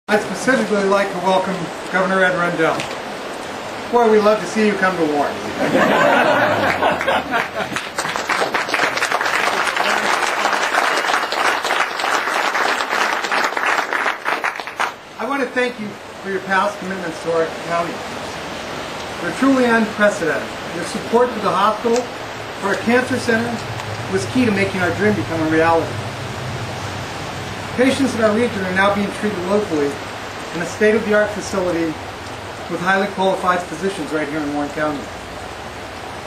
I'd specifically like to welcome Governor Ed Rendel. Boy, we'd love to see you come to Warren. I want to thank you for your past commitments to our county. They're truly unprecedented. Your support for the hospital, for our cancer center, was key to making our dream become a reality. Patients in our region are now being treated locally in a state-of-the-art facility with highly qualified physicians right here in Warren County.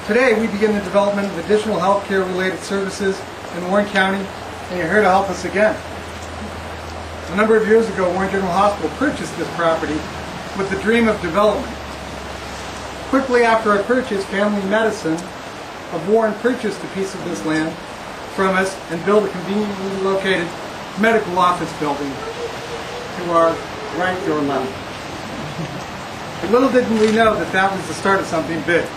Today, we begin the development of additional healthcare-related services in Warren County, and you're here to help us again. A number of years ago, Warren General Hospital purchased this property with the dream of development. Quickly after our purchase, Family Medicine of Warren purchased a piece of this land from us and built a conveniently located medical office building to our right to our left. Little did we know that that was the start of something big.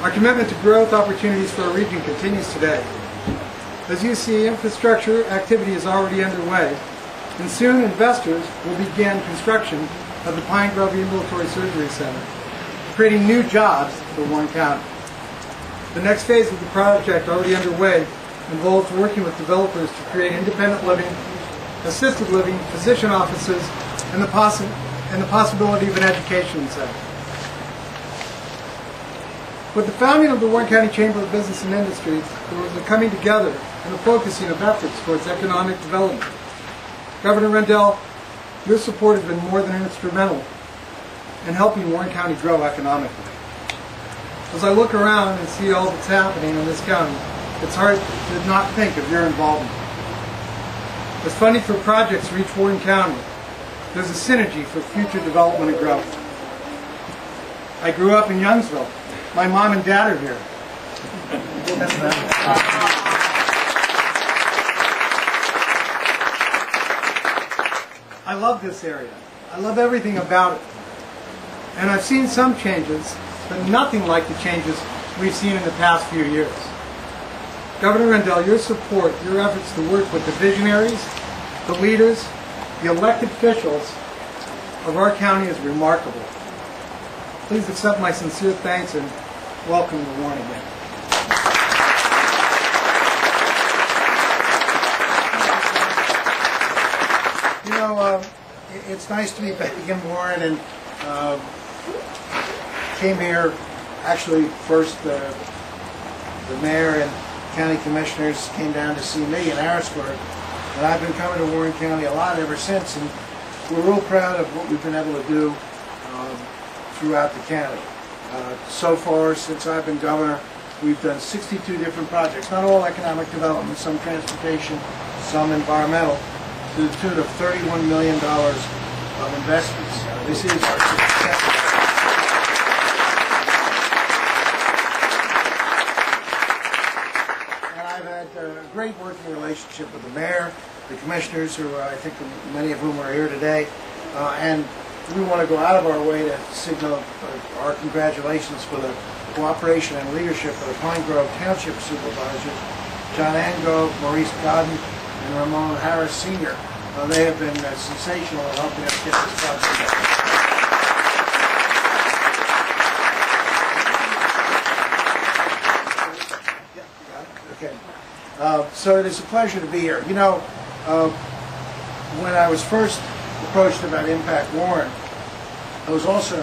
Our commitment to growth opportunities for our region continues today. As you see, infrastructure activity is already underway, and soon investors will begin construction of the Pine Grove Ambulatory Surgery Center, creating new jobs for Warren County. The next phase of the project, already underway, involves working with developers to create independent living, assisted living, physician offices, and the possibility of an education center. With the founding of the Warren County Chamber of Business and Industry, there was a coming together and a focusing of efforts towards economic development. Governor Rendel, your support has been more than instrumental in helping Warren County grow economically. As I look around and see all that's happening in this county, it's hard to not think of your involvement. As funding for projects reach Warren County, there's a synergy for future development and growth. I grew up in Youngsville. My mom and dad are here. I love this area. I love everything about it. And I've seen some changes, but nothing like the changes we've seen in the past few years. Governor Rendel, your support, your efforts to work with the visionaries, the leaders, the elected officials of our county is remarkable. Please accept my sincere thanks and welcome to Warren again. You know, it's nice to be back in Warren, and came here, actually first the mayor and county commissioners came down to see me in Harrisburg, and I've been coming to Warren County a lot ever since, and we're real proud of what we've been able to do throughout the county. So far, since I've been governor, we've done 62 different projects, not all economic development, some transportation, some environmental, to the tune of $31 million of investments. This is our success. I've had a great working relationship with the mayor, the commissioners, who I think many of whom are here today, and we want to go out of our way to signal our congratulations for the cooperation and leadership of the Pine Grove Township Supervisors, John Ango, Maurice Godden, and Ramon Harris Sr. They have been sensational in helping us get this project done. So it is a pleasure to be here. You know, when I was first approached about Impact Warren, I was also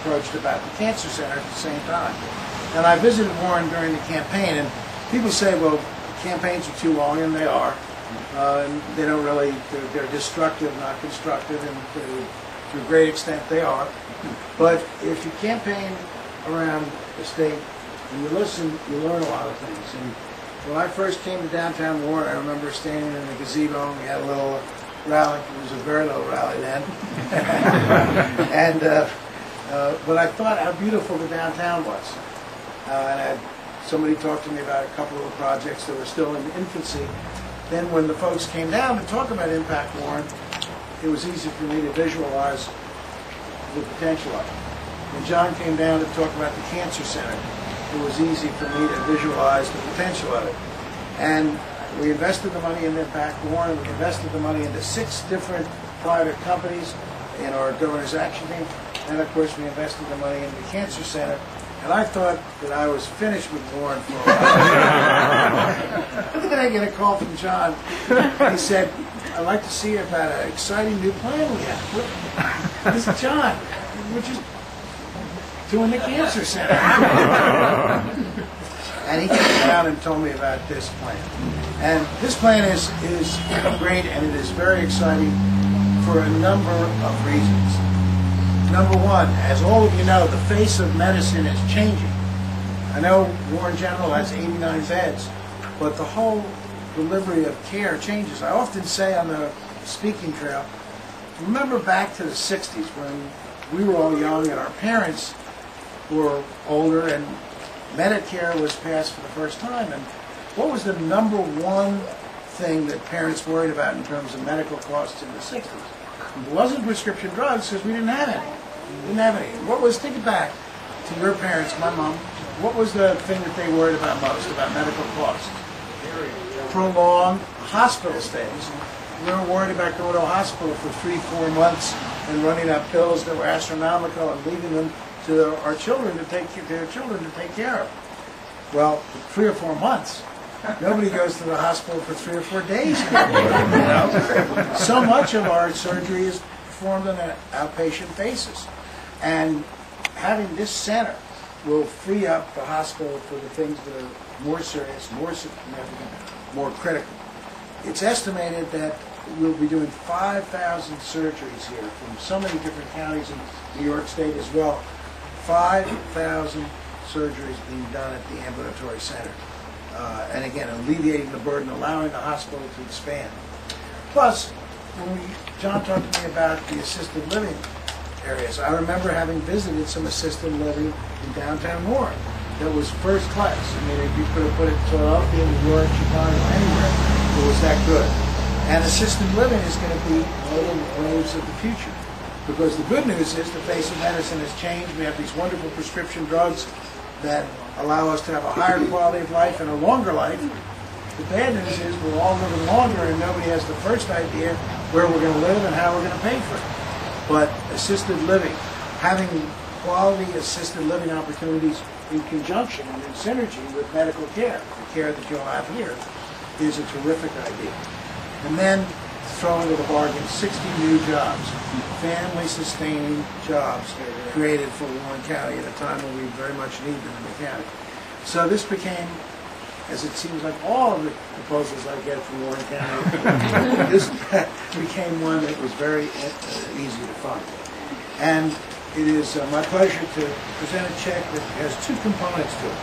approached about the Cancer Center at the same time. And I visited Warren during the campaign, and people say, well, campaigns are too long, and they are. And they don't really, they're destructive, not constructive, and to a great extent they are. But if you campaign around the state and you listen, you learn a lot of things. And when I first came to downtown Warren, I remember standing in the gazebo, and we had a little rally. It was a very little rally then. And but I thought how beautiful the downtown was. And somebody talked to me about a couple of the projects that were still in infancy. Then when the folks came down to talk about Impact Warren, it was easy for me to visualize the potential of it. When John came down to talk about the Cancer Center, it was easy for me to visualize the potential of it. And we invested the money in Impact Warren. We invested the money into 6 different private companies in our Governor's Action Team, and of course we invested the money in the Cancer Center. And I thought that I was finished with Warren for a while. And then I get a call from John. He said, "I'd like to see about an exciting new plan we have." This is John. We're just doing the Cancer Center. And he came down and told me about this plan. And this plan is great, and it is very exciting for a number of reasons. Number one, as all of you know, the face of medicine is changing. I know Warren General has 89 beds, but the whole delivery of care changes. I often say on the speaking trail, remember back to the 60s when we were all young and our parents were older and Medicare was passed for the first time. And what was the number one thing that parents worried about in terms of medical costs in the 60s? It wasn't prescription drugs because we didn't have any. What was, think back to your parents, my mom, what was the thing that they worried about most about medical costs? Prolonged hospital stays. We were worried about going to a hospital for 3-4 months and running up bills that were astronomical and leaving them to our children to take care of. Well, 3 or 4 months. Nobody goes to the hospital for 3 or 4 days anymore. So much of our surgery is performed on an outpatient basis. And having this center will free up the hospital for the things that are more serious, more significant, more critical. It's estimated that we'll be doing 5,000 surgeries here from so many different counties in New York State as well. 5,000 surgeries being done at the ambulatory center. And again, alleviating the burden, allowing the hospital to expand. Plus, when John talked to me about the assisted living areas, I remember having visited some assisted living in downtown Warren that was first class. I mean, if you could have put it in Philadelphia, New York, Chicago, anywhere, it was that good. And assisted living is going to be one of the waves of the future. Because the good news is the face of medicine has changed. We have these wonderful prescription drugs that allow us to have a higher quality of life and a longer life. The bad news is we're all living longer and nobody has the first idea where we're going to live and how we're going to pay for it. But assisted living, having quality assisted living opportunities in conjunction and in synergy with medical care, the care that you'll have here, is a terrific idea. And then throw into the bargain 60 new jobs, family-sustaining jobs created for Warren County at a time when we very much need them in the county. So this became, as it seems like all of the proposals I get from Warren County, this became one that was very easy to fund. And it is my pleasure to present a check that has 2 components to it.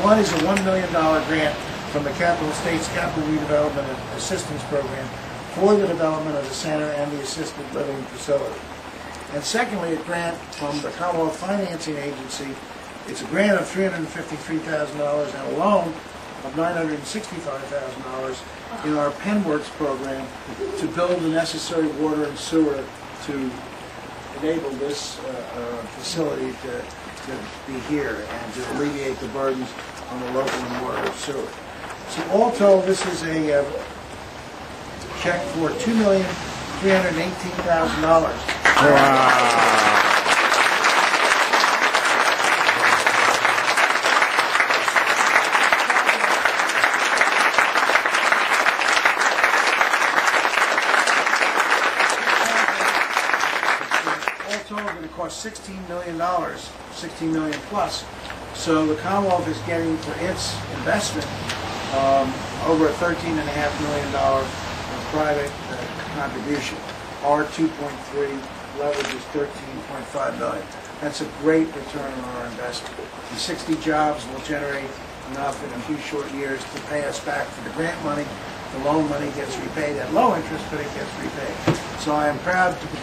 One is a $1 million grant from the State's Capital Redevelopment and Assistance Program for the development of the center and the assisted living facility. And secondly, a grant from the Commonwealth Financing Agency. It's a grant of $353,000 and a loan of $965,000 in our PennWorks program to build the necessary water and sewer to enable this facility to be here and to alleviate the burdens on the local and water and sewer. So all told, this is a check for $2,318,000. Wow. Going to cost $16 million, $16 million plus. So the Commonwealth is getting for its investment over a $13.5 million private contribution. Our 2.3 leverage is $13.5 million. That's a great return on our investment. The 60 jobs will generate enough in a few short years to pay us back for the grant money. The loan money gets repaid at low interest, but it gets repaid. So I am proud to be.